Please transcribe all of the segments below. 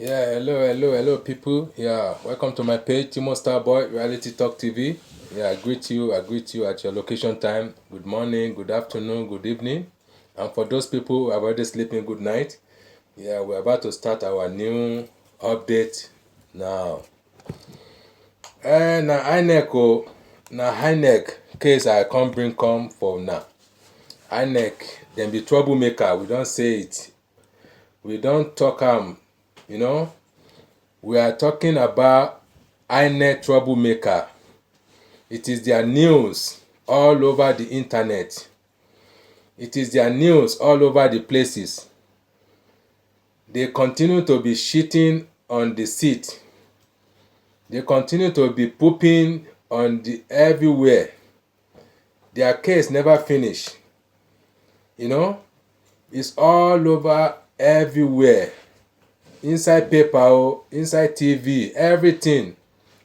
Yeah, hello, people. Yeah, welcome to my page, Timo Starboy, Reality Talk TV. Yeah, I greet you at your location time. Good morning, good afternoon, good evening. And for those people who are already sleeping, good night. Yeah, we're about to start our new update now. Na Inec, na Inec case I come bring come for now. Inec, them be troublemaker. We don't say it. We don't talk you know. We are talking about Inec troublemaker. It is their news all over the internet. It is their news all over the places. They continue to be shitting on the seat. They continue to be pooping on the everywhere. Their case never finish. It's all over everywhere. Inside paper, inside TV, everything.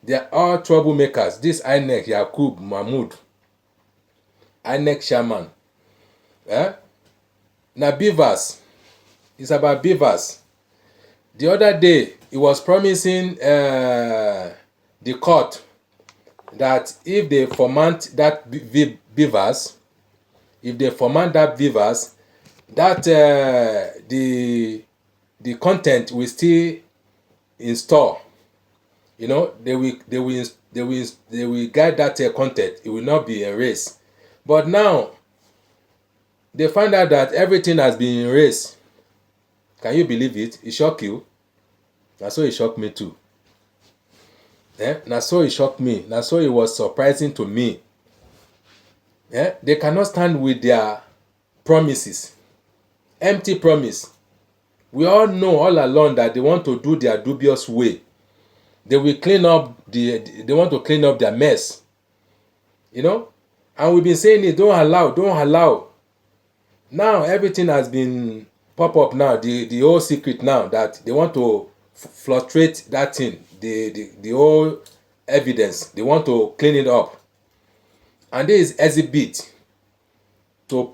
They are all troublemakers. This Inec, Yakubu, Mahmudu, Inec chairman. Na beavers. It's about beavers. The other day, he was promising the court that if they ferment that beavers, that the content will still in store. They will guide that content. It will not be erased. But now they find out that everything has been erased. Can you believe it? It shocked you? Na so it shocked me too. Na so it shocked me. Na so it was surprising to me. They cannot stand with their promises. Empty promise. We all know all along that they want to do their dubious way. They will they want to clean up their mess. And we've been saying it, don't allow. Now everything has been pop up now, the whole secret now that they want to fluctuate that thing, the whole evidence, they want to clean it up. And this is exhibit to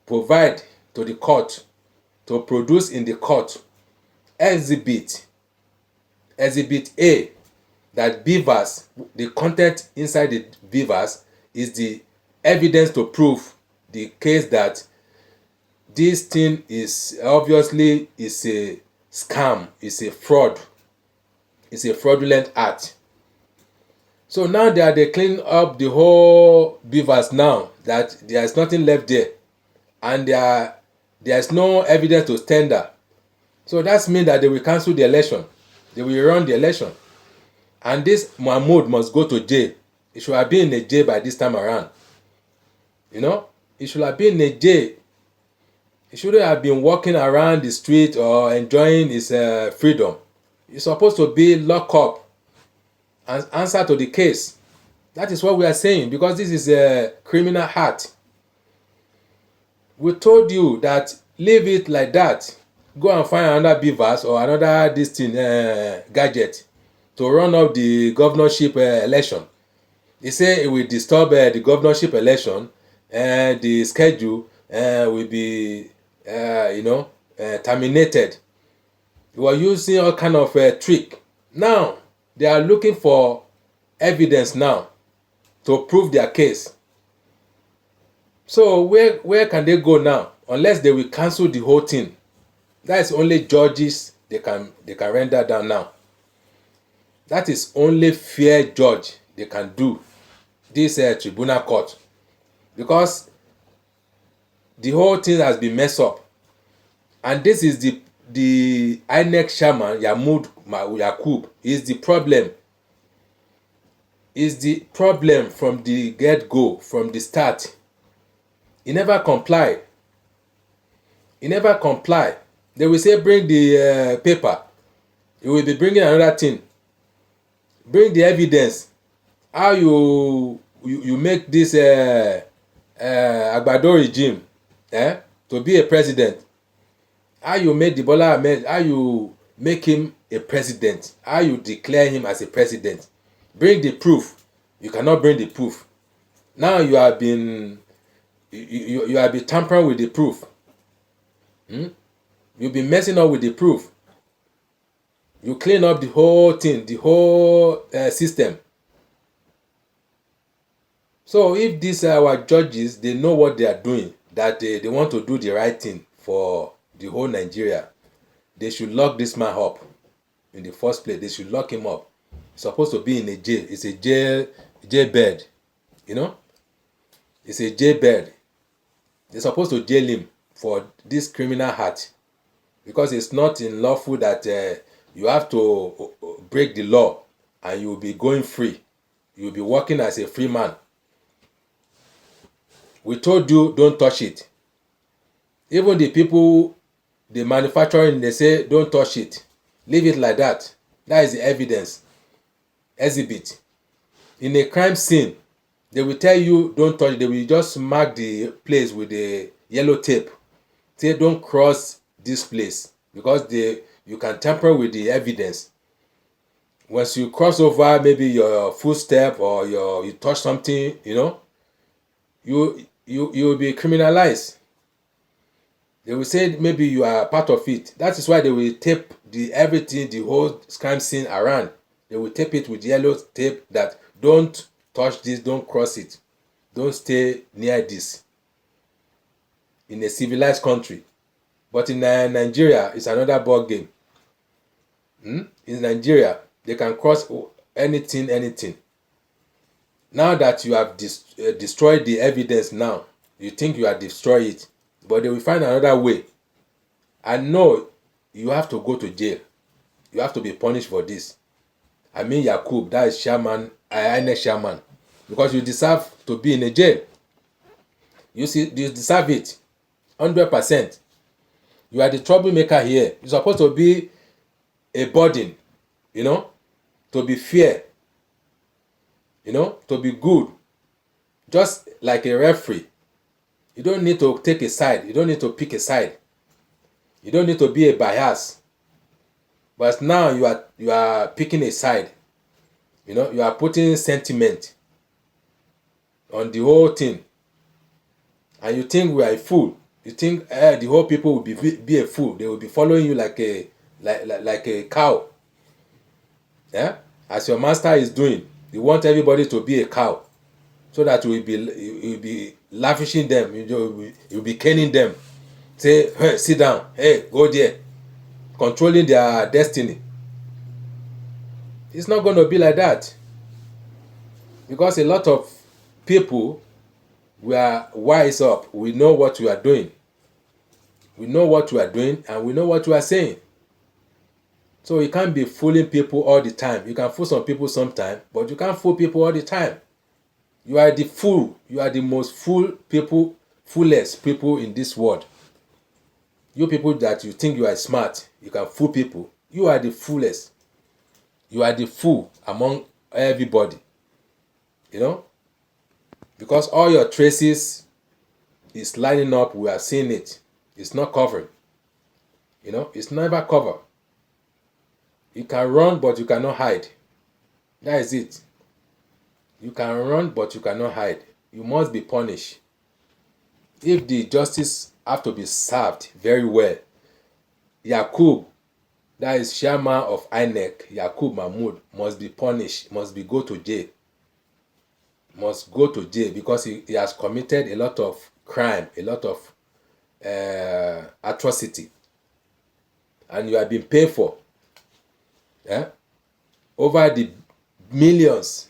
provide to the court, to produce in the court. Exhibit A, that beavers, the content inside the beavers is the evidence to prove the case that this thing is obviously is a scam, is a fraud, is a fraudulent act. So now they clean up the whole beavers now that there is nothing left there, and there is no evidence to tender. So that means that they will cancel the election. They will run the election. And this Mahmoud must go to jail. He should have been in a jail by this time around. He should have been in a jail. He shouldn't have been walking around the street or enjoying his freedom. He's supposed to be locked up and answer to the case. That is what we are saying, because this is a criminal act. We told you that leave it like that. Go and find another beavers or another gadget to run up the governorship election. He say it will disturb the governorship election, and the schedule will be terminated. We were using all kind of trick. Now they are looking for evidence now to prove their case. So where can they go now, unless they will cancel the whole thing? That is only judges they can render down now. That is only fair judge they can do this tribunal court, because the whole thing has been messed up. And this is the Inec chairman Yakubu is the problem. Is the problem from the get-go, from the start. He never comply. They will say bring the paper. He will be bringing another thing. Bring the evidence. How you make this Agbado regime to be a president. How you make the Bola Ahmed, how you make him a president. How you declare him as a president. Bring the proof. You cannot bring the proof. Now you have been tampering with the proof. You've been messing up with the proof. You clean up the whole thing, the whole system. So if these are our judges, they know what they are doing, that they want to do the right thing for the whole Nigeria, they should lock this man up in the first place. They should lock him up. He's supposed to be in a jail. It's a jail bed. You know? It's a jail bed. They're supposed to jail him for this criminal act, because it's not unlawful that you have to break the law and you'll be going free. You'll be working as a free man. We told you don't touch it. Even the people, the manufacturing, they say don't touch it. Leave it like that. That is the evidence. Exhibit. In a crime scene, they will tell you don't touch it. They will just mark the place with the yellow tape. Say don't cross this place, because you can tamper with the evidence. Once you cross over maybe your footstep or you touch something, you will be criminalized. They will say maybe you are part of it. That is why they will tape everything, the whole crime scene around. They will tape it with yellow tape that don't touch this, don't cross it, don't stay near this. In a civilized country. But in Nigeria, it's another ball game. In Nigeria, they can cross anything. Now that you have destroyed the evidence, now you think you have destroyed it, but they will find another way. And no, you have to go to jail. You have to be punished for this. I mean Yakubu, that is chairman, Inec chairman, because you deserve to be in a jail. You deserve it, 100%. You are the troublemaker here. You're supposed to be a burden, to be fair, to be good, just like a referee. You don't need to take a side. You don't need to pick a side. You don't need to be a bias. But now you are picking a side. You are putting sentiment on the whole thing, and you think we are a fool. You think the whole people will be a fool. They will be following you like a cow. Yeah, as your master is doing. You want everybody to be a cow, so that you will be lavishing them. You will be caning them. Say, hey, sit down. Hey, go there. Controlling their destiny. It's not going to be like that, because a lot of people, we are wise up. We know what we are doing. We know what we are doing, and we know what we are saying. So you can't be fooling people all the time. You can fool some people sometime, but you can't fool people all the time. You are the fool. You are the most foolest people in this world. You people that you think you are smart, you can fool people. You are the foolest. You are the fool among everybody. Because all your traces is lining up. We are seeing it. It's not covered. It's never covered. You can run, but you cannot hide. That is it. You can run, but you cannot hide. You must be punished. If the justice have to be served very well, Yakubu, that is chairman of Inec, Yakubu Mahmudu, must be punished, must go to jail. Must go to jail, because he has committed a lot of crime, a lot of atrocity. And you have been paid for. Over the millions,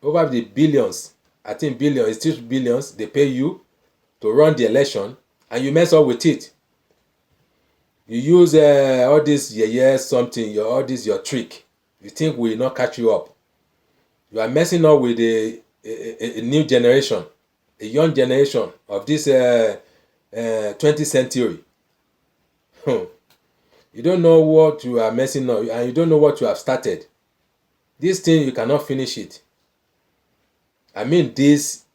over the billions, I think billions, it's still billions, they pay you to run the election, and you mess up with it. You use all this something, all this your trick. You think we will not catch you up. You are messing up with a new generation, a young generation of this 20th century. You don't know what you are messing up, and you don't know what you have started. This thing, you cannot finish it. I mean, this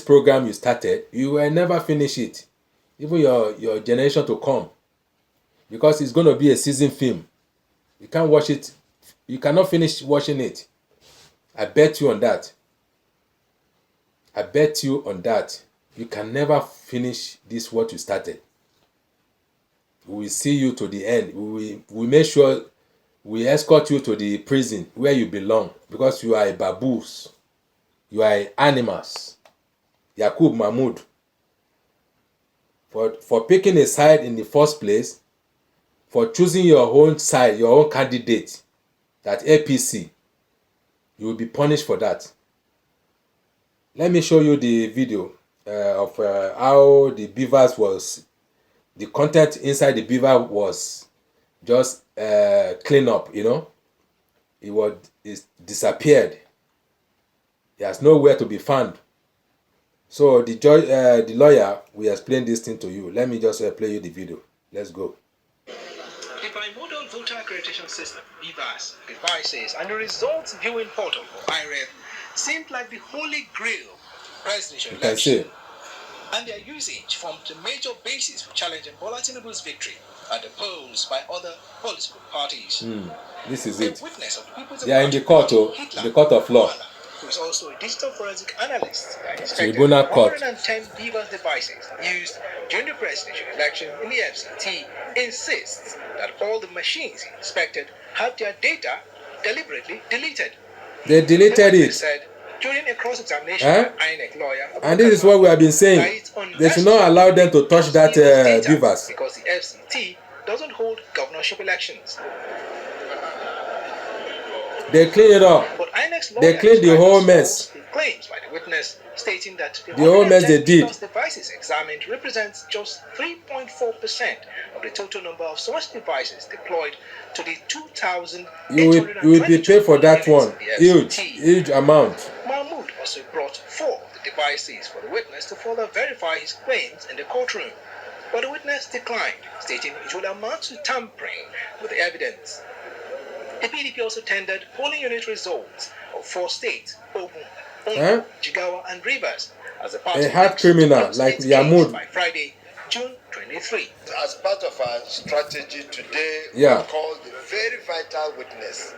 program you started, you will never finish it. Even your generation to come, because it's going to be a season film. You can't watch it. You cannot finish watching it. I bet you on that. I bet you on that. You can never finish this what you started. We will see you to the end. We make sure we escort you to the prison where you belong, because you are a baboons. You are animals. Yakubu Mahmudu. For picking a side in the first place, for choosing your own side, your own candidate, that APC, you will be punished for that. Let me show you the video of how the beavers was, the content inside the beaver was just clean up, you know. It disappeared. He has nowhere to be found. So the lawyer will explain this thing to you. Let me just play you the video. Let's go. The bimodal voter accreditation system, BVAS, devices and the results viewing portal for IREF seemed like the holy grail of presidential election. And their usage formed the major basis for challenging Bola Tinubu's victory at the polls by other political parties. This is it. Witness of the People's They are in the court, in the court of law. Who is also a digital forensic analyst, Tribunal court. 110 BVAS devices used during the presidential election in the FCT insists that all the machines inspected had their data deliberately deleted. They deleted it. Said, during a cross-examination by Inec lawyer, and this is what we have been saying. They should not allow them to touch that beavers. Because the FCT doesn't hold governorship elections. They clean it up. But INEC's They clean the whole mess. Claims by the witness stating that the whole mess they did. Devices examined represents just 3.4% of the total number of such devices deployed to the 2,000. You will be paid for that one. Huge amount. Mahmoud also brought 4 of the devices for the witness to further verify his claims in the courtroom. But the witness declined, stating it would amount to tampering with the evidence. The PDP also tendered polling unit results of 4 states, Ogun, Ondo, Jigawa, and Rivers, as a part of hard criminal like Yakubu by Friday, June 23. As part of our strategy today, we called the very vital witness,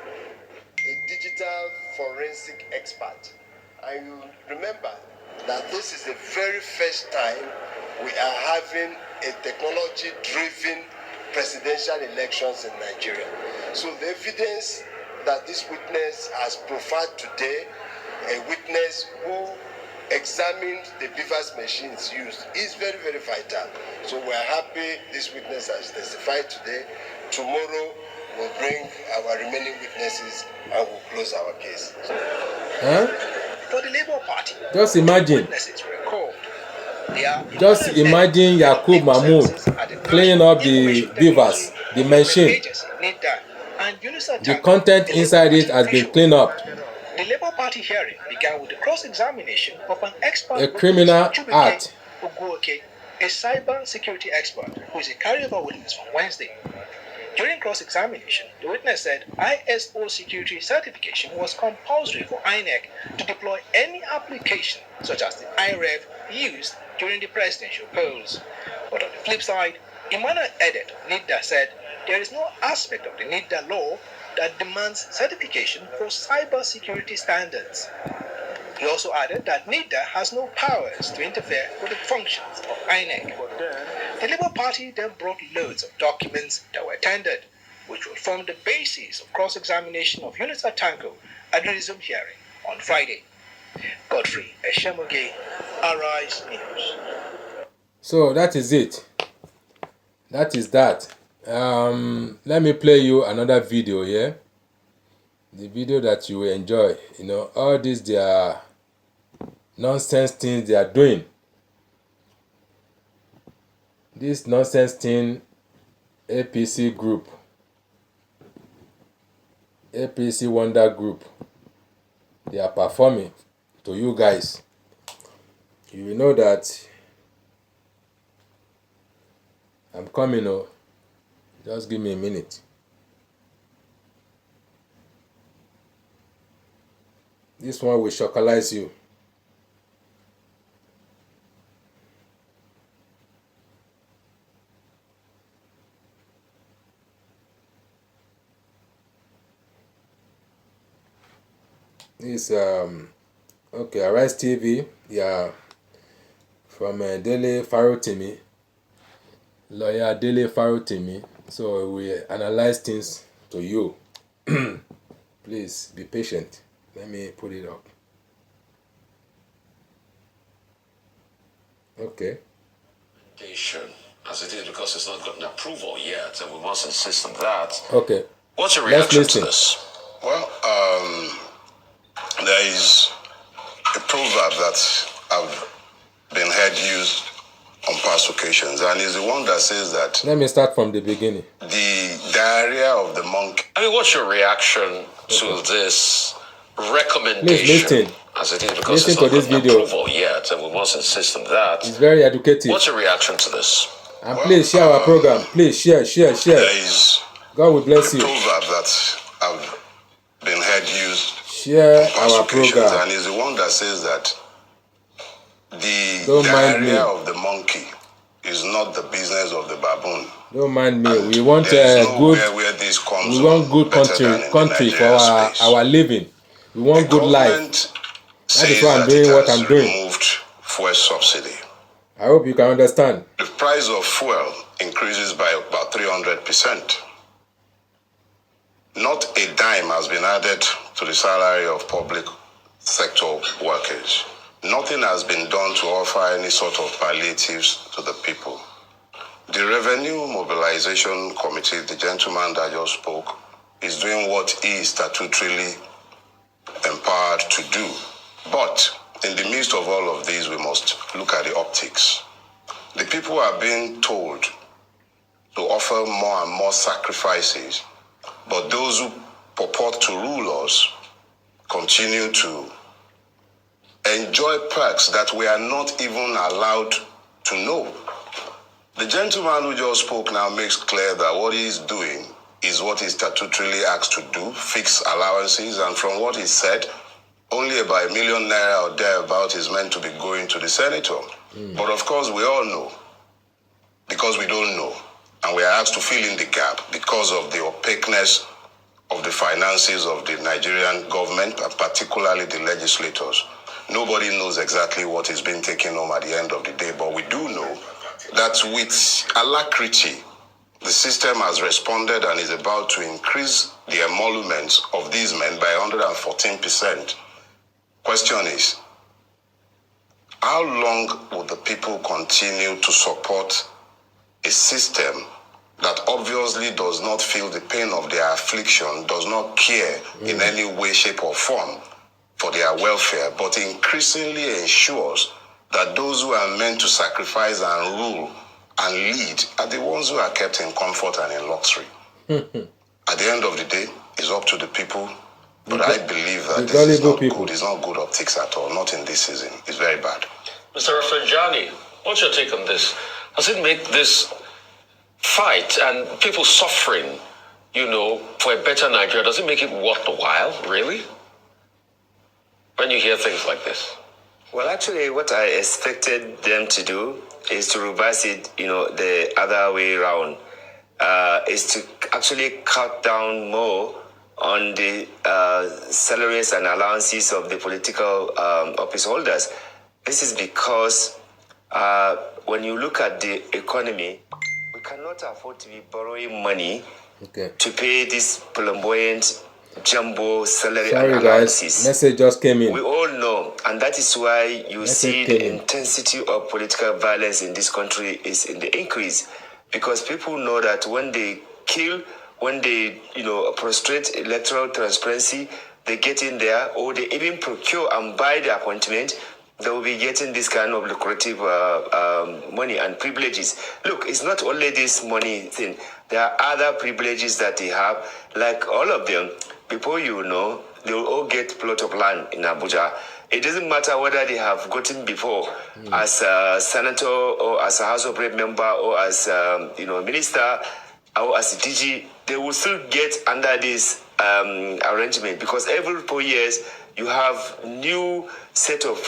a digital forensic expert. And you remember that this is the very first time we are having a technology-driven presidential elections in Nigeria. So the evidence that this witness has profiled today, a witness who examined the beavers machines used, is very, very vital. So we are happy this witness has testified today. Tomorrow we'll bring our remaining witnesses and we'll close our case. For the Labour Party, just imagine. Witnesses were called. Just imagine Yakubu Mahmoud cleaning up the beavers, the machine. The content inside it has been cleaned up. The Labour Party hearing began with the cross-examination of an expert, a criminal act. A cyber security expert who is a carryover witness from Wednesday. During cross-examination, the witness said ISO security certification was compulsory for INEC to deploy any application such as the IREF used during the presidential polls. But on the flip side, Emmanuel Edet, NIDA, said there is no aspect of the NIDA law that demands certification for cyber security standards. He also added that NIDA has no powers to interfere with the functions of INEC. The Labour Party then brought loads of documents that were tendered, which will form the basis of cross-examination of Unisa Tanko at the resumed hearing on Friday. Godfrey Eshemoge, Arise News. So that is it. That is that. Let me play you another video here. The video that you will enjoy. You know, all these they are nonsense things they are doing. This nonsense thing, APC group, APC Wonder Group, they are performing to you guys. You will know that I'm coming. Oh, just give me a minute. This one will chocolize you. This okay, Arise TV, yeah, from Dele Farotimi. Lawyer Dele Farotimi. So we analyze things to you. Please be patient. Let me put it up. Okay. As it is, because it's not gotten approval yet, and we must insist on that. Okay. What's your reaction to this? Well, there is a proverb that I've been heard used on past occasions, and it's the one that says that... Let me start from the beginning. The diarrhea of the monkey. I mean, what's your reaction to this recommendation? Please listen. As it is, because listen it's not to this video. Approval yet, and we must insist on that. It's very educative. What's your reaction to this? And please share our program. Please share. There is God will bless you. A proverb that I've been heard used share on past our occasions, program. and it's the one that says that the Don't diarrhea of the monkey is not the business of the baboon. Don't mind me. And we want good. Where this comes we want good country for our living. We want good life. That is why I'm doing what I'm doing. Removed fuel subsidy. I hope you can understand. The price of fuel increases by about 300%. Not a dime has been added to the salary of public sector workers. Nothing has been done to offer any sort of palliatives to the people. The Revenue Mobilization Committee, the gentleman that just spoke, is doing what he is statutorily empowered to do. But in the midst of all of these, we must look at the optics. The people are being told to offer more and more sacrifices, but those who purport to rule us continue to enjoy perks that we are not even allowed to know. The gentleman who just spoke now makes clear that what he is doing is what he's statutorily asked to do, fix allowances, and from what he said, only about $1 million or thereabout is meant to be going to the senator. But of course, we all know, because we don't know, and we are asked to fill in the gap because of the opaqueness of the finances of the Nigerian government, and particularly the legislators. Nobody knows exactly what is being taken home at the end of the day, but we do know that with alacrity, the system has responded and is about to increase the emoluments of these men by 114%. Question is, how long will the people continue to support a system that obviously does not feel the pain of their affliction, does not care in any way, shape, or form for their welfare, but increasingly ensures that those who are meant to sacrifice and rule and lead are the ones who are kept in comfort and in luxury? At the end of the day, it's up to the people. But I believe that this is not good. It's not good optics at all. Not in this season. It's very bad. Mr. Rafsanjani, what's your take on this? Does it make this fight and people suffering, for a better Nigeria, does it make it worth the while, really? When you hear things like this? Well, actually, what I expected them to do is to reverse it, the other way around, is to actually cut down more on the salaries and allowances of the political office holders. This is because when you look at the economy, we cannot afford to be borrowing money to pay this flamboyant jumbo salary and allowances. Guys, message just came in. We all know, and that is why you see the intensity of political violence in this country is in the increase, because people know that when they kill, when they prostrate electoral transparency, they get in there, or they even procure and buy the appointment, they will be getting this kind of lucrative money and privileges. Look, it's not only this money thing. There are other privileges that they have, like all of them. Before you know, they will all get plot of land in Abuja. It doesn't matter whether they have gotten before as a senator or as a House of Rep member or as minister or as a DG. They will still get under this arrangement, because every 4 years you have new set of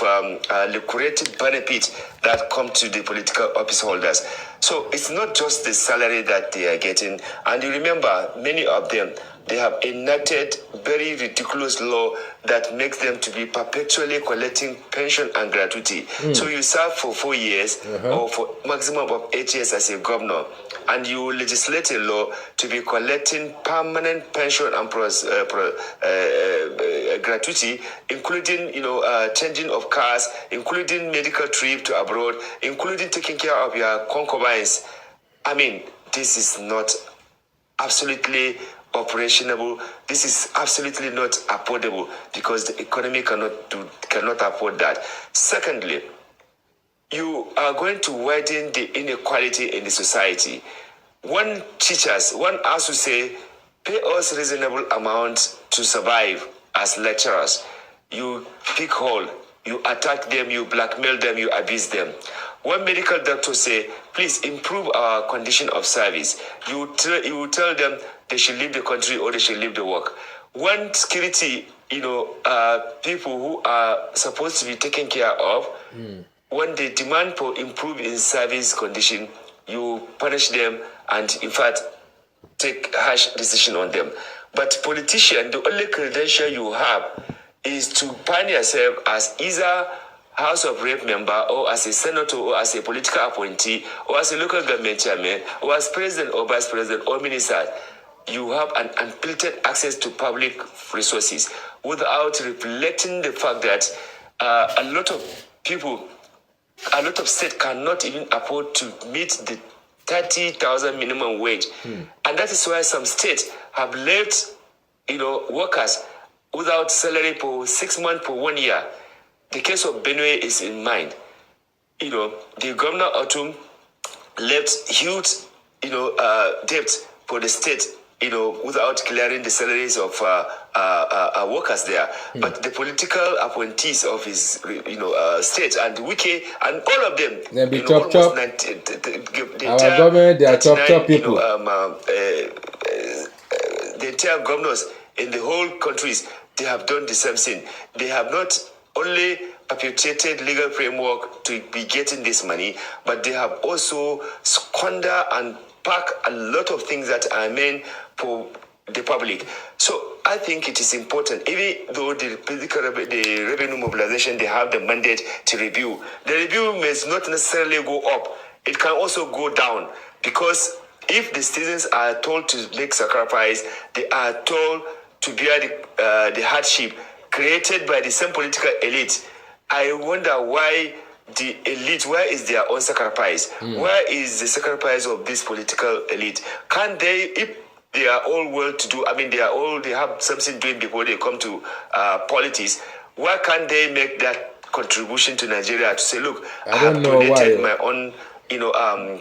lucrative benefits that come to the political office holders. So it's not just the salary that they are getting. And you remember, many of them they have enacted very ridiculous law that makes them to be perpetually collecting pension and gratuity. So you serve for 4 years or for maximum of 8 years as a governor, and you legislate a law to be collecting permanent pension and gratuity, including changing of cars, including medical trip to abroad, including taking care of your concubines. I mean, this is not absolutely operationable. This is absolutely not affordable because the economy cannot afford that. Secondly, you are going to widen the inequality in the society. One has to say, pay us reasonable amount to survive as lecturers. You pick hole, you attack them, you blackmail them, you abuse them. One medical doctor say, please improve our condition of service. You tell them they should leave the country or they should leave the work. One security, people who are supposed to be taken care of, when they demand for improving service condition, you punish them and in fact take harsh decision on them. But politician, the only credential you have is to find yourself as either House of Rep member or as a senator or as a political appointee or as a local government chairman or as president or vice president or minister. You have an unfiltered access to public resources without reflecting the fact that a lot of states cannot even afford to meet the 30,000 minimum wage. And that is why some states have left, workers without salary for 6 months, for 1 year. The case of Benue is in mind. The governor Otum left huge, debt for the state, without clearing the salaries of workers there. But the political appointees of his, state and Wike and all of them, they be chop. Our government, they are chop people. The entire governors in the whole countries, they have done the same thing. They have not only perpetuated legal framework to be getting this money, but they have also squandered and packed a lot of things that are meant for the public. So I think it is important, even though the revenue mobilization, they have the mandate to review. The review may not necessarily go up. It can also go down, because if the citizens are told to make sacrifice, they are told to bear the hardship created by the same political elite. I wonder why the elite, where is their own sacrifice? Where is the sacrifice of this political elite? Can they, if they are all well-to-do, they have something doing before they come to politics, why can't they make that contribution to Nigeria to say, look, I have donated my own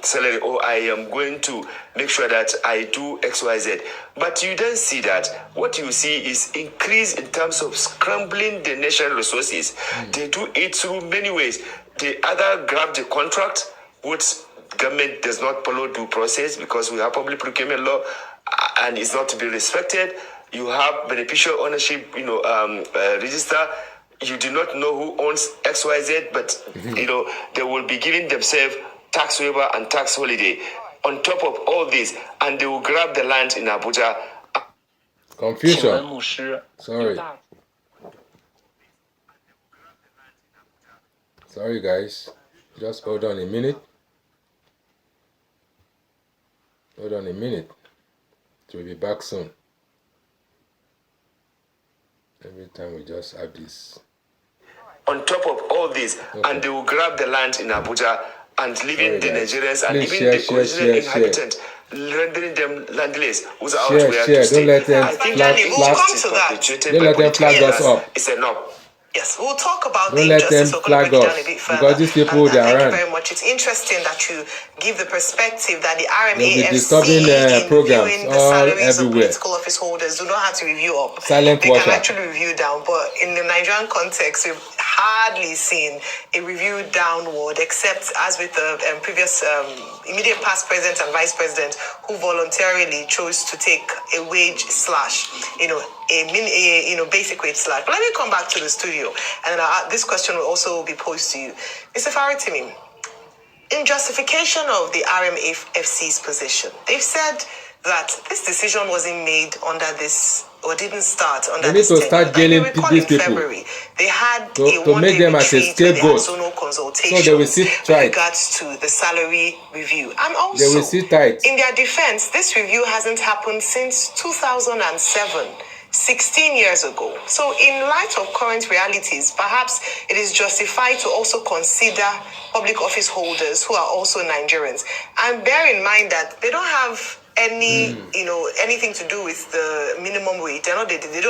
salary, or I am going to make sure that I do XYZ. But you don't see that. What you see is increase in terms of scrambling the national resources. They do it through many ways. They either grab the contract, which government does not follow due process because we have public procurement law and it's not to be respected. You have beneficial ownership, register. You do not know who owns XYZ, but they will be giving themselves tax waiver and tax holiday on top of all this, and they will grab the land in Abuja. Confusion. Sorry guys, just hold on a minute. We'll be back soon. Every time we just have this. On top of all this, and they will grab the land in Abuja and leaving the Nigerians and even the original inhabitants, rendering them landless without where to stay. Don't let them flag us up. It's enough. Yes, we'll talk about Don't the let them injustice. We're going to break it down a bit further. because these people, they are thank you very much. It's interesting that you give the perspective that the RMAFC in programs reviewing the salaries everywhere. of political office holders do not have to review up. Silent they watcher. can actually review down, but in the Nigerian context, we've hardly seen a review downward, except as with the previous immediate past president and vice president who voluntarily chose to take a wage slash, a basic wage slash. But let me come back to the studio, and this question will also be posed to you, Mr. Faritimi. In justification of the RMFC's position, they've said that this decision wasn't made under this, or didn't start under this. They need to start jailing these people. February, they had to make them as a scapegoat. So they will sit tight. With regards to the salary review. And also, they will sit tight. In their defense, this review hasn't happened since 2007. 16 years ago. So in light of current realities, perhaps it is justified to also consider public office holders who are also Nigerians. And bear in mind that they don't have any, anything to do with the minimum wage. They don't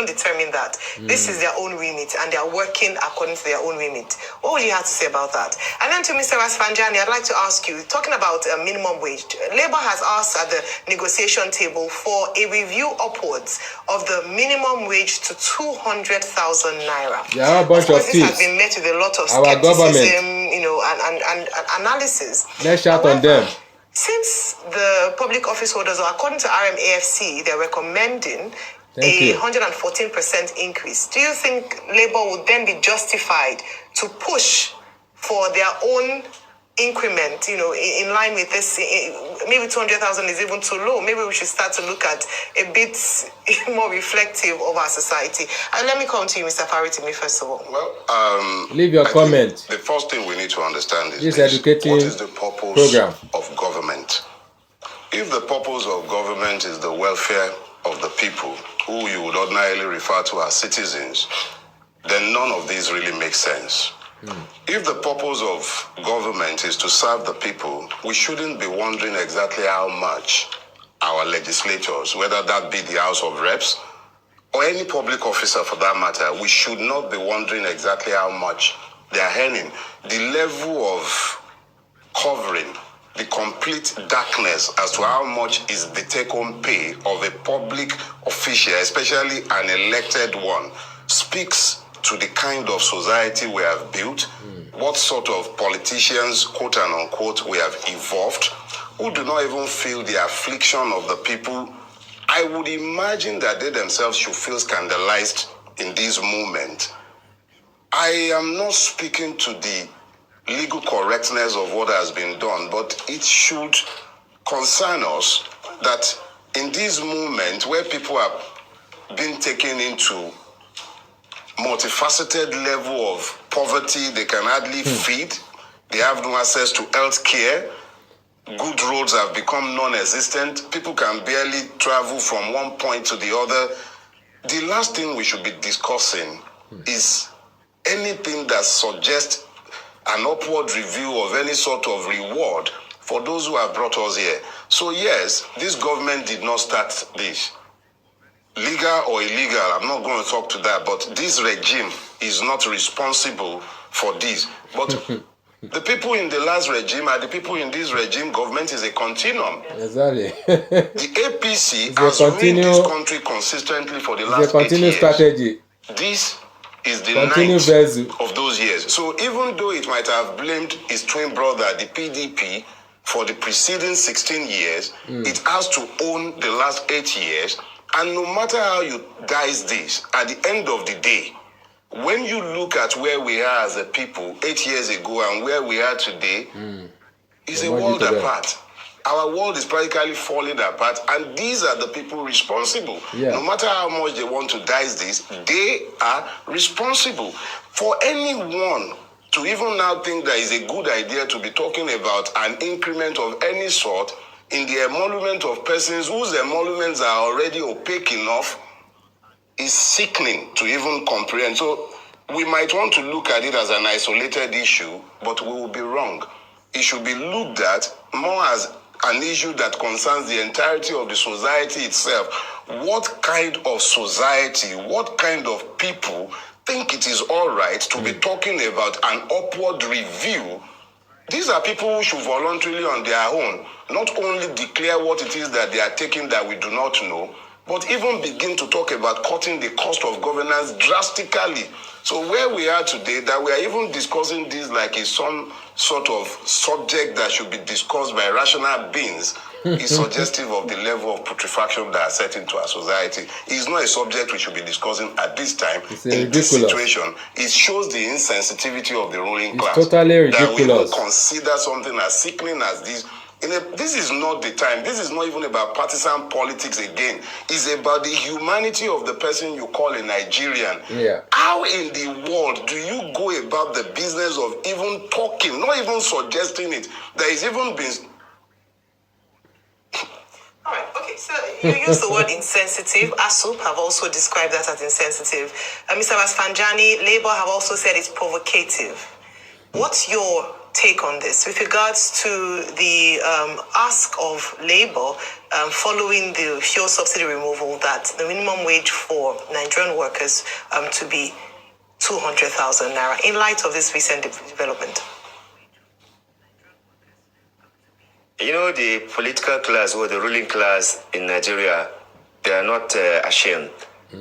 determine that. This is their own remit, and they are working according to their own remit. What would you have to say about that? And then to Mr. Rasfanjani, I'd like to ask you, talking about a minimum wage, Labour has asked at the negotiation table for a review upwards of the minimum wage to 200,000 naira. Yeah, a bunch of this has been met with a lot of skepticism, and analysis. Let's shout on them. Since the public office holders, or according to RMAFC, they're recommending a 114% increase, do you think Labour would then be justified to push for their own increment, in line with this? Maybe 200,000 is even too low. Maybe we should start to look at a bit more reflective of our society. And let me come to you, Mr. Faritimi, first of all. Well, leave your comment. The first thing we need to understand is this educating what is the purpose of government? If the purpose of government is the welfare of the people, who you would ordinarily refer to as citizens, then none of these really makes sense. If the purpose of government is to serve the people, we shouldn't be wondering exactly how much our legislators, whether that be the House of Reps or any public officer for that matter, we should not be wondering exactly how much they are earning. The level of covering, the complete darkness as to how much is the take-home pay of a public official, especially an elected one, speaks to the kind of society we have built, what sort of politicians, quote and unquote, we have evolved, who do not even feel the affliction of the people. I would imagine that they themselves should feel scandalized in this moment. I am not speaking to the legal correctness of what has been done, but it should concern us that in this moment where people are being taken into multifaceted level of poverty, they can hardly feed, they have no access to health care, good roads have become non-existent, people can barely travel from one point to the other. The last thing we should be discussing is anything that suggests an upward review of any sort of reward for those who have brought us here. So yes, this government did not start this. Legal or illegal, I'm not going to talk to that, but this regime is not responsible for this. But the people in the last regime and the people in this regime, government is a continuum. Exactly. The APC has ruled this country consistently for the last 8 years. Strategy. This is the ninth of those years. So even though it might have blamed his twin brother, the PDP, for the preceding 16 years, it has to own the last 8 years. And no matter how you dice this, at the end of the day, when you look at where we are as a people 8 years ago and where we are today, it's a world apart. Our world is practically falling apart, and these are the people responsible. Yeah. No matter how much they want to dice this, they are responsible. For anyone to even now think that it's a good idea to be talking about an increment of any sort in the emolument of persons whose emoluments are already opaque enough is sickening to even comprehend. So we might want to look at it as an isolated issue, but we will be wrong. It should be looked at more as an issue that concerns the entirety of the society itself. What kind of society, what kind of people think it is all right to be talking about an upward review? These are people who should voluntarily on their own not only declare what it is that they are taking that we do not know, but even begin to talk about cutting the cost of governance drastically. So where we are today, that we are even discussing this like it's some sort of subject that should be discussed by rational beings is suggestive of the level of putrefaction that are set into our society. It's not a subject we should be discussing at this time. In this situation, it shows the insensitivity of the ruling class. Totally ridiculous. That we will consider something as sickening as this This is not the time. This is not even about partisan politics again. It's about the humanity of the person you call a Nigerian. Yeah. How in the world do you go about the business of even talking, not even suggesting it? There is even been... All right, okay, so you use the word insensitive. ASUP have also described that as insensitive. Mr. Basfanjani, Labour have also said it's provocative. What's your take on this with regards to the ask of Labour following the fuel subsidy removal that the minimum wage for Nigerian workers to be 200,000 naira in light of this recent development? You know, the political class or the ruling class in Nigeria, they are not ashamed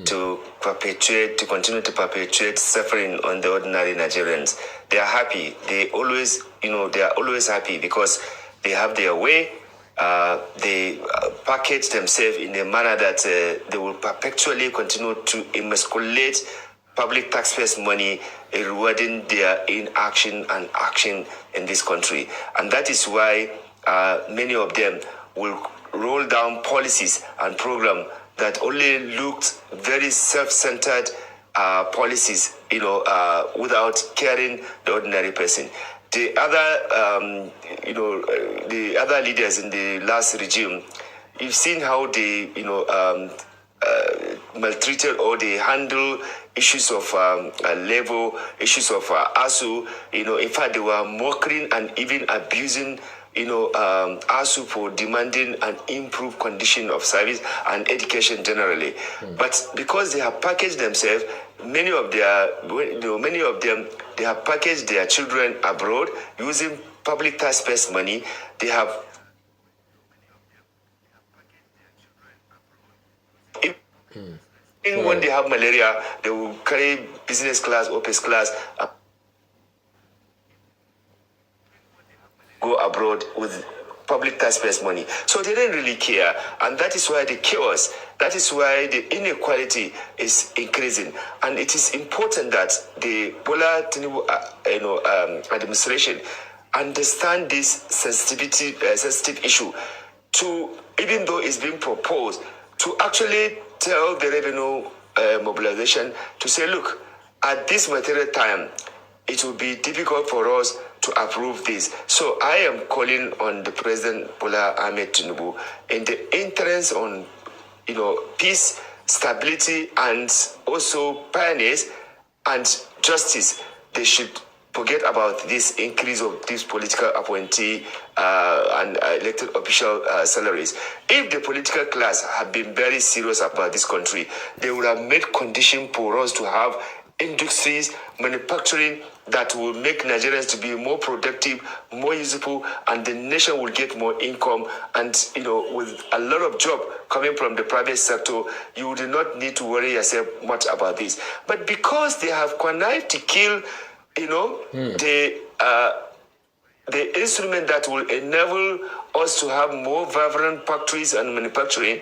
to continue to perpetuate suffering on the ordinary Nigerians. They are happy. They are always happy because they have their way. They package themselves in a manner that they will perpetually continue to emasculate public taxpayers' money, rewarding their inaction and action in this country. And that is why many of them will roll down policies and programs that only looked very self-centered policies, without caring the ordinary person. The other, the other leaders in the last regime, you've seen how they, maltreated or they handle issues of labor, issues of ASU. In fact, they were mocking and even abusing ASU for demanding an improved condition of service and education generally. But because they have packaged themselves, many of them, they have packaged their children abroad using public taxpayers' money. They have when they have malaria, they will carry business class or first class, go abroad with public taxpayers' money. So they didn't really care, and that is why the chaos, that is why the inequality is increasing. And it is important that the Bola Tinubu administration understand this sensitive issue, to, even though it's being proposed, to actually tell the revenue mobilization to say, look, at this material time, it will be difficult for us to approve this. So I am calling on the President Bola Ahmed Tinubu, in the interest on, peace, stability, and also fairness and justice. They should forget about this increase of this political appointee and elected official salaries. If the political class have been very serious about this country, they would have made conditions for us to have industries, manufacturing that will make Nigerians to be more productive, more useful, and the nation will get more income. And, with a lot of job coming from the private sector, you do not need to worry yourself much about this. But because they have connived to kill, the instrument that will enable us to have more vibrant factories and manufacturing,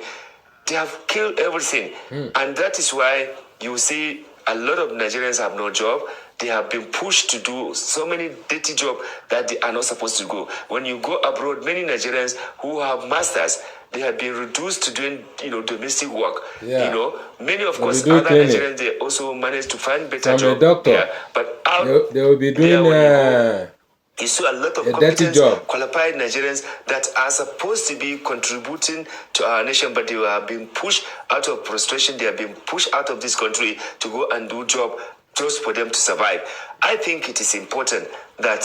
they have killed everything. And that is why you see a lot of Nigerians have no job. They have been pushed to do so many dirty jobs that they are not supposed to go. When you go abroad, many Nigerians who have masters, they have been reduced to doing, domestic work. Yeah. Many of course other Nigerians, they also manage to find better jobs. Doctor. But they will be doing you see a lot of competent, qualified Nigerians that are supposed to be contributing to our nation, but they have been pushed out of frustration. They have been pushed out of this country to go and do job just for them to survive. I think it is important that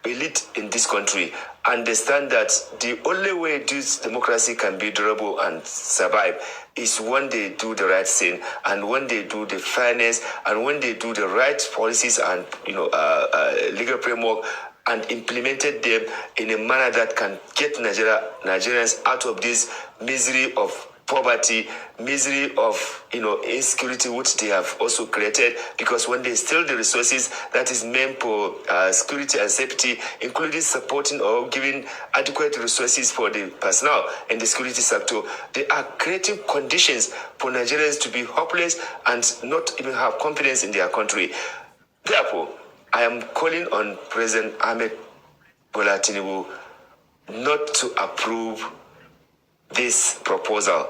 elite in this country understand that the only way this democracy can be durable and survive is when they do the right thing, and when they do the fairness, and when they do the right policies and legal framework, and implemented them in a manner that can get Nigerians out of this misery of poverty, misery of insecurity, which they have also created. Because when they steal the resources that is meant for security and safety, including supporting or giving adequate resources for the personnel in the security sector, they are creating conditions for Nigerians to be hopeless and not even have confidence in their country. Therefore, I am calling on President Ahmed Bola Tinubu not to approve this proposal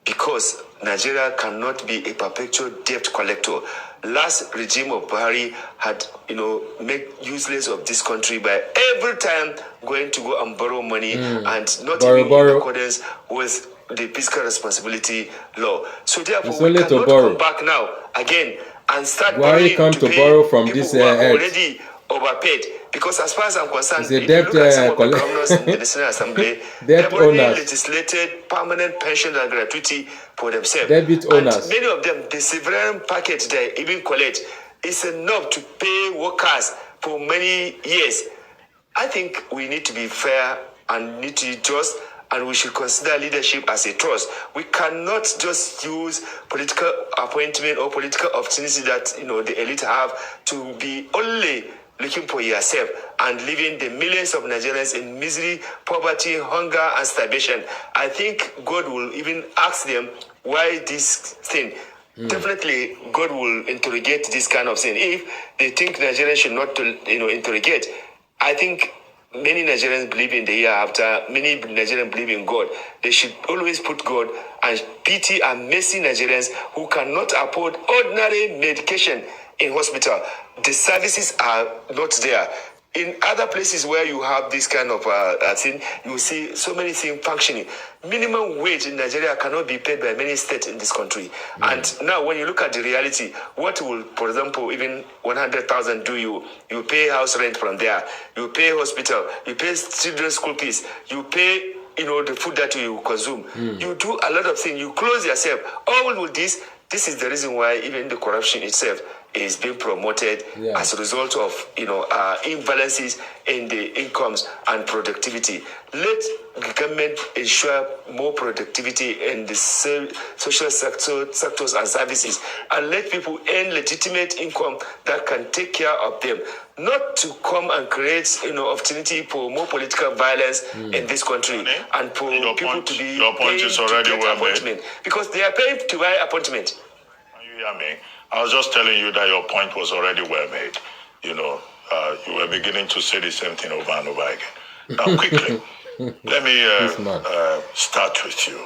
because Nigeria cannot be a perpetual debt collector. Last regime of Buhari had, made useless of this country by every time going to go and borrow money and not even in accordance with the fiscal responsibility law. So therefore, we cannot come back now again and start borrowing to borrow from people who are already overpaid. Because as far as I'm concerned, if you look at some of the governors in the National Assembly, they've already legislated permanent pension and gratuity for themselves. And many of them, the sovereign package they even collect is enough to pay workers for many years. I think we need to be fair and need to just, and we should consider leadership as a trust. We cannot just use political appointment or political opportunity that the elite have to be only looking for yourself and leaving the millions of Nigerians in misery, poverty, hunger, and starvation. I think God will even ask them why this thing. Definitely, God will interrogate this kind of thing. If they think Nigerians should not, interrogate, I think many Nigerians believe in the hereafter. Many Nigerians believe in God. They should always put God and pity and mercy Nigerians who cannot afford ordinary medication in hospital. The services are not there. In other places where you have this kind of thing, you see so many things functioning. Minimum wage in Nigeria cannot be paid by many states in this country. And now when you look at the reality, what will, for example, even 100,000 do you? You pay house rent from there. You pay hospital. You pay children's school fees. You pay, the food that you consume. You do a lot of things. You close yourself. All with this is the reason why even the corruption itself is being promoted as a result of imbalances in the incomes and productivity. Let the government ensure more productivity in the social sectors and services, and let people earn legitimate income that can take care of them. Not to come and create opportunity for more political violence in this country and for people to be paid to get appointment because they are paid to buy appointment. You hear me? I was just telling you that your point was already well made. You were beginning to say the same thing over and over again. Now, quickly, let me start with you,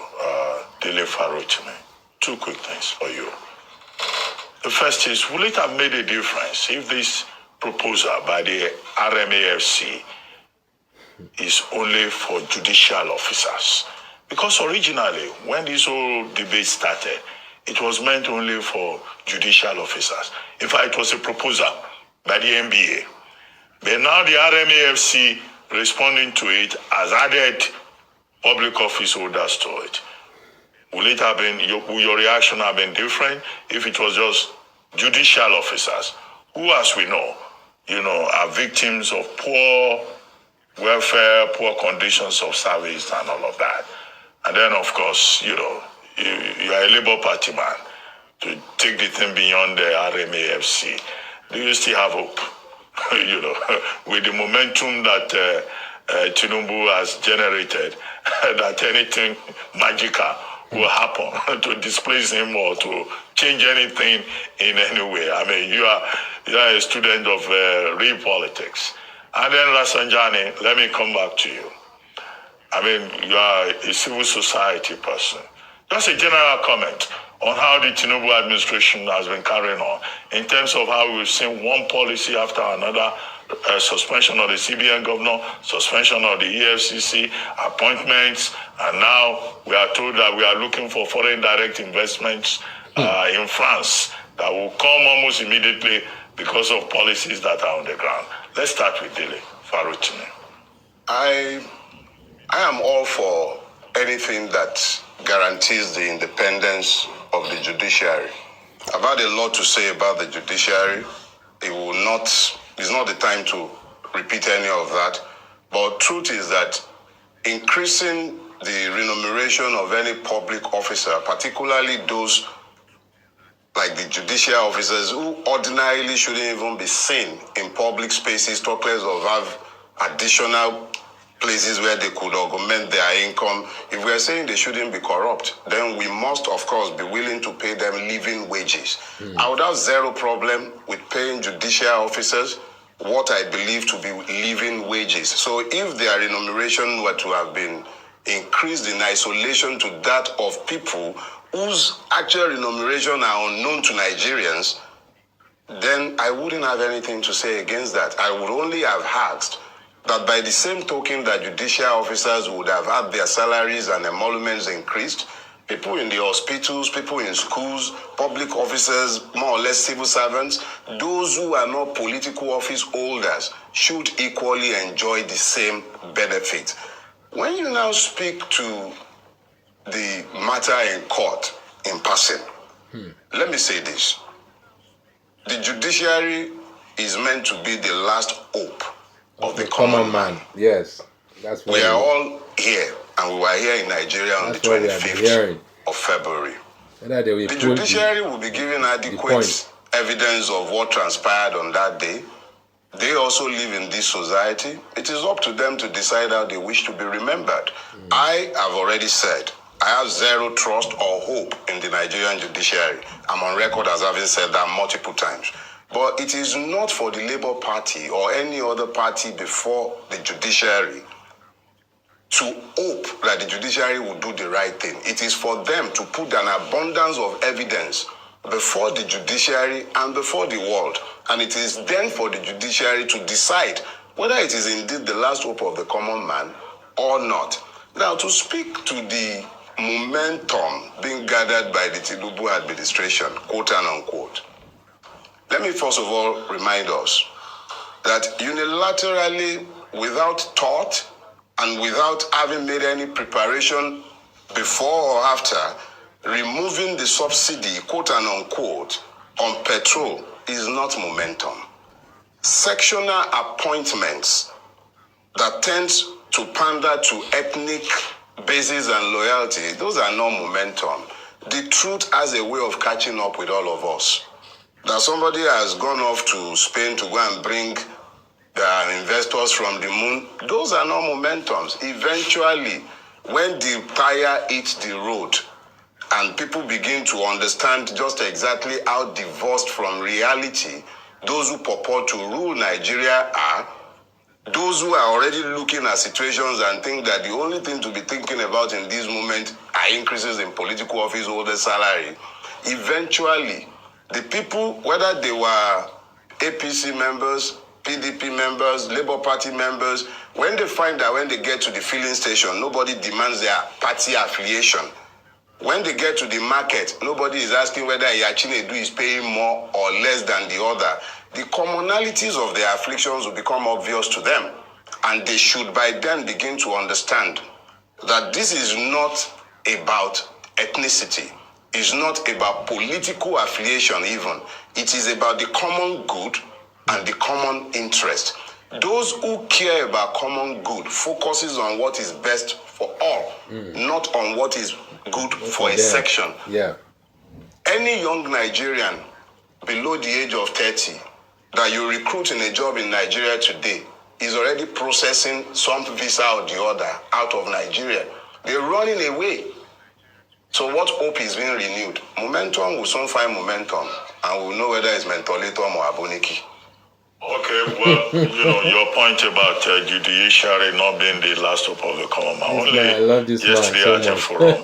Dele Farochime. Two quick things for you. The first is, will it have made a difference if this proposal by the RMAFC is only for judicial officers? Because originally, when this whole debate started, it was meant only for judicial officers. In fact, it was a proposal by the NBA. But now the RMAFC, responding to it, has added public office holders to it. Will it have been, will your reaction have been different if it was just judicial officers, who, as we know, are victims of poor welfare, poor conditions of service and all of that? And then, of course, you are a Labour Party man. To take the thing beyond the RMAFC, do you still have hope? With the momentum that Tinubu has generated, that anything magical will happen to displace him or to change anything in any way. I mean, you are a student of real politics. And then, Rasanjani, let me come back to you. I mean, you are a civil society person. Just a general comment on how the Tinubu administration has been carrying on in terms of how we've seen one policy after another, suspension of the CBN governor, suspension of the EFCC, appointments, and now we are told that we are looking for foreign direct investments in France that will come almost immediately because of policies that are on the ground. Let's start with Dele Farochime. I am all for anything that guarantees the independence of the judiciary. I've had a lot to say about the judiciary. It's not the time to repeat any of that. But truth is that increasing the remuneration of any public officer, particularly those like the judicial officers who ordinarily shouldn't even be seen in public spaces, talk less of have additional places where they could augment their income. If we are saying they shouldn't be corrupt, then we must, of course, be willing to pay them living wages. I would have zero problem with paying judicial officers what I believe to be living wages. So if their remuneration were to have been increased in isolation to that of people whose actual remuneration are unknown to Nigerians, then I wouldn't have anything to say against that. I would only have asked that by the same token that judicial officers would have had their salaries and emoluments increased, people in the hospitals, people in schools, public officers, more or less civil servants, those who are not political office holders should equally enjoy the same benefit. When you now speak to the matter in court in passing, let me say this. The judiciary is meant to be the last hope of the common man. Yes, that's what we are all here, and we were here in Nigeria on the 25th of February. The judiciary will be given adequate evidence of what transpired on that day. They also live in this society. It is up to them to decide how they wish to be remembered. I have already said I have zero trust or hope in the Nigerian judiciary. I'm on record as having said that multiple times. But it is not for the Labour Party or any other party before the judiciary to hope that the judiciary will do the right thing. It is for them to put an abundance of evidence before the judiciary and before the world. And it is then for the judiciary to decide whether it is indeed the last hope of the common man or not. Now, to speak to the momentum being gathered by the Tinubu administration, quote and unquote, let me first of all remind us that unilaterally, without thought and without having made any preparation before or after, removing the subsidy, quote and unquote, on petrol is not momentum. Sectional appointments that tends to pander to ethnic basis and loyalty, those are not momentum. The truth has a way of catching up with all of us. That somebody has gone off to Spain to go and bring investors from the moon, those are not momentums. Eventually, when the tire hits the road and people begin to understand just exactly how divorced from reality those who purport to rule Nigeria are, those who are already looking at situations and think that the only thing to be thinking about in this moment are increases in political office holders' salary, eventually, the people, whether they were APC members, PDP members, Labour Party members, when they find that when they get to the filling station, nobody demands their party affiliation. When they get to the market, nobody is asking whether Yachinedu is paying more or less than the other. The commonalities of their afflictions will become obvious to them. And they should by then begin to understand that this is not about ethnicity. It's not about political affiliation even. It is about the common good and the common interest. Those who care about common good focuses on what is best for all, not on what is good for a section. Yeah. Any young Nigerian below the age of 30 that you recruit in a job in Nigeria today is already processing some visa or the other out of Nigeria. They're running away. So what hope is being renewed? Momentum will soon find momentum, and we'll know whether it's mentolatum or aboniki. Okay, well, your point about judiciary not being the last hope of the common man. I love this yesterday man at so a forum,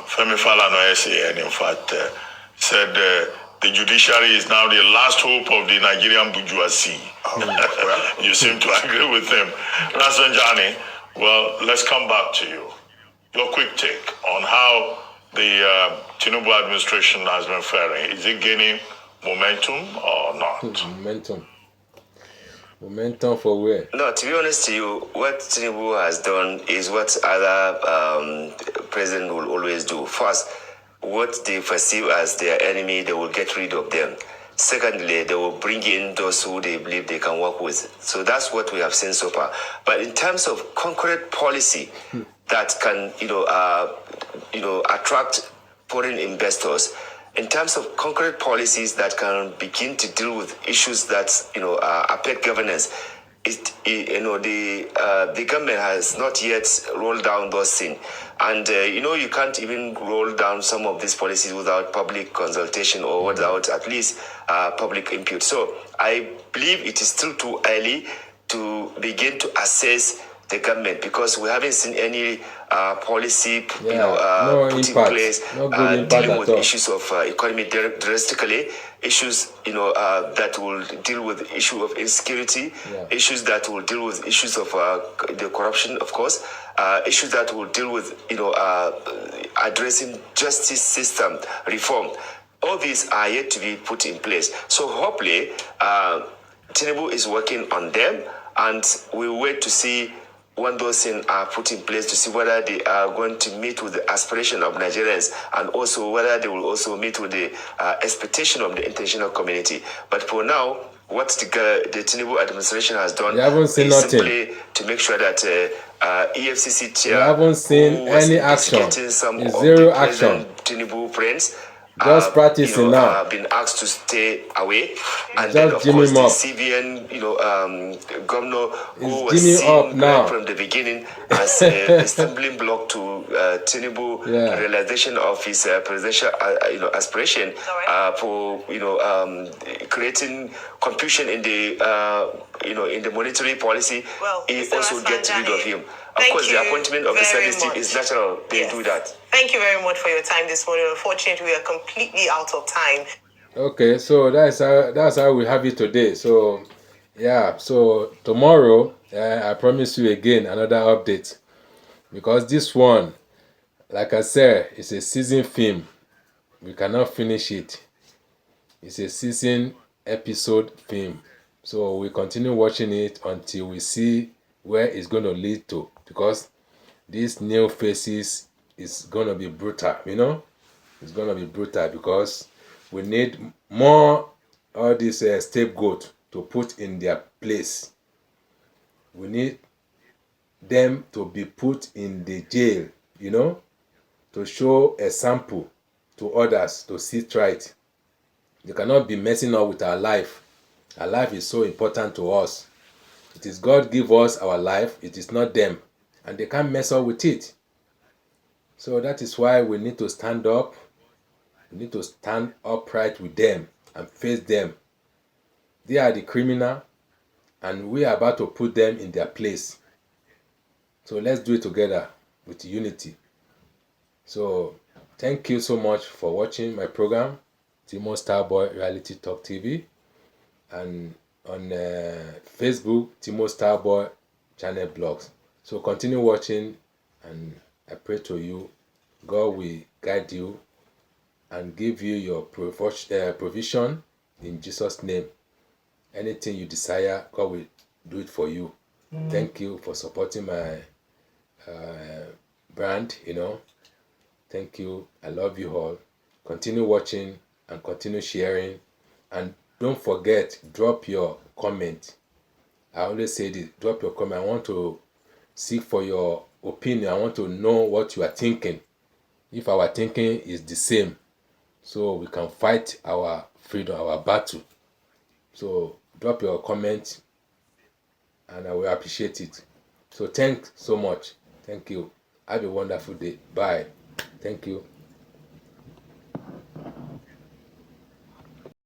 Femi Falana SAN, in fact, said the judiciary is now the last hope of the Nigerian bourgeoisie. You seem to agree with him. Rasanjani, well, let's come back to you. Your quick take on how the Tinubu administration has been faring. Is it gaining momentum or not? Momentum for where? No, to be honest to you, what Tinubu has done is what other presidents will always do. First, what they perceive as their enemy, they will get rid of them. Secondly, they will bring in those who they believe they can work with. So that's what we have seen so far. But in terms of concrete policy that can, attract foreign investors, in terms of concrete policies that can begin to deal with issues that, affect governance, the government has not yet rolled down those things. And, you can't even roll down some of these policies without public consultation or without at least public input. So I believe it is still too early to begin to assess the government, because we haven't seen any policy put in place dealing with issues of economy drastically, issues that will deal with the issue of insecurity, issues that will deal with issues of the corruption, of course, issues that will deal with addressing justice system reform. All these are yet to be put in place. So hopefully Tinubu is working on them, and we wait to see when those things are put in place, to see whether they are going to meet with the aspiration of Nigerians, and also whether they will also meet with the expectation of the international community. But for now, what the Tinubu administration has done is simply to make sure that EFCC chair, we haven't seen any action. Some it's of zero the action. Tinubu friends, just practicing now. Have been asked to stay away, and just then of course the up. CBN, governor who it's was seen right from the beginning as a stumbling block to Tinubu realization of his presidential, aspiration for creating confusion in the in the monetary policy. Well, he also gets rid of him. Of course, the appointment of the service team is natural. They do that. Thank you very much for your time this morning. Unfortunately, we are completely out of time. Okay, so that's how we have it today. So, so tomorrow, I promise you again another update, because this one, like I said, is a season film. We cannot finish it. It's a season episode film. So we continue watching it until we see where it's going to lead to, because these new faces is going to be brutal, it's going to be brutal, because we need more all these scapegoat to put in their place. We need them to be put in the jail, to show a sample to others to see right. They cannot be messing up with our life. Our life is so important to us. It is God give us our life. It is not them. And they can't mess up with it. So that is why we need to stand up. We need to stand upright with them and face them. They are the criminal, and we are about to put them in their place. So let's do it together with unity. So thank you so much for watching my program, Timo Starboy Reality Talk TV, and on Facebook, Timo Starboy Channel Blogs. So continue watching, and I pray to you, God will guide you and give you your provision in Jesus' name. Anything you desire, God will do it for you. Thank you for supporting my brand, Thank you. I love you all. Continue watching and continue sharing. And don't forget, drop your comment. I always say this, drop your comment. I want to seek for your opinion. I want to know what you are thinking. If our thinking is the same, so we can fight our freedom, our battle. So drop your comment, and I will appreciate it. So thanks so much. Thank you. Have a wonderful day. Bye. Thank you.